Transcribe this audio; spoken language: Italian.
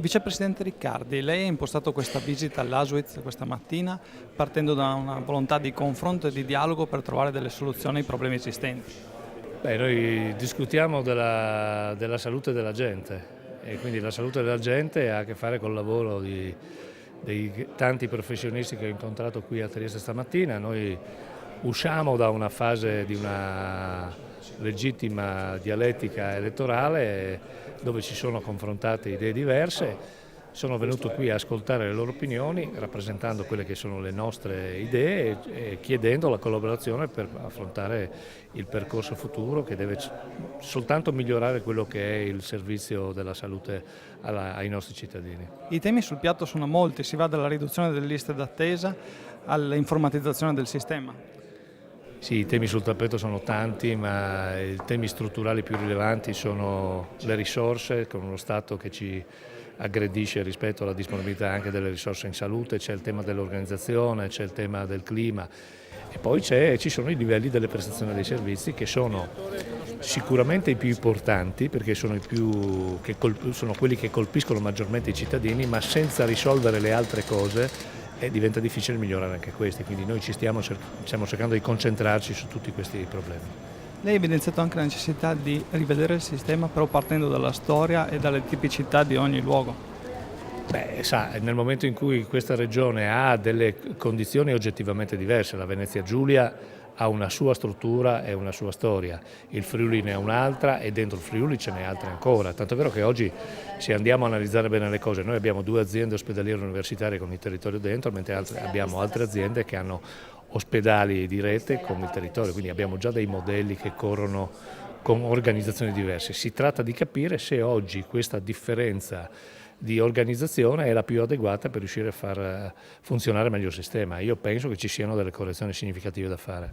Vicepresidente Riccardi, lei ha impostato questa visita all'Auschwitz questa mattina partendo da una volontà di confronto e di dialogo per trovare delle soluzioni ai problemi esistenti. Beh, noi discutiamo della salute della gente e quindi la salute della gente ha a che fare col lavoro dei tanti professionisti che ho incontrato qui a Trieste stamattina. Noi usciamo da una fase di una legittima dialettica elettorale dove ci sono confrontate idee diverse. Sono venuto qui a ascoltare le loro opinioni, rappresentando quelle che sono le nostre idee e chiedendo la collaborazione per affrontare il percorso futuro che deve soltanto migliorare quello che è il servizio della salute ai nostri cittadini. I temi sul piatto sono molti, si va dalla riduzione delle liste d'attesa all'informatizzazione del sistema. Sì, i temi sul tappeto sono tanti, ma i temi strutturali più rilevanti sono le risorse, con uno Stato che ci aggredisce rispetto alla disponibilità anche delle risorse in salute, c'è il tema dell'organizzazione, c'è il tema del clima e poi ci sono i livelli delle prestazioni dei servizi che sono sicuramente i più importanti perché sono sono quelli che colpiscono maggiormente i cittadini, ma senza risolvere le altre cose diventa difficile migliorare anche questi, quindi noi stiamo cercando di concentrarci su tutti questi problemi. Lei ha evidenziato anche la necessità di rivedere il sistema però partendo dalla storia e dalle tipicità di ogni luogo. Beh, sa, nel momento in cui questa regione ha delle condizioni oggettivamente diverse, la Venezia Giulia ha una sua struttura e una sua storia, il Friuli ne ha un'altra e dentro il Friuli ce n'è altre ancora, tanto è vero che oggi se andiamo a analizzare bene le cose, noi abbiamo 2 aziende ospedaliere universitarie con il territorio dentro, mentre abbiamo altre aziende che hanno ospedali di rete con il territorio, quindi abbiamo già dei modelli che corrono con organizzazioni diverse. Si tratta di capire se oggi questa differenza di organizzazione è la più adeguata per riuscire a far funzionare meglio il sistema. Io penso che ci siano delle correzioni significative da fare.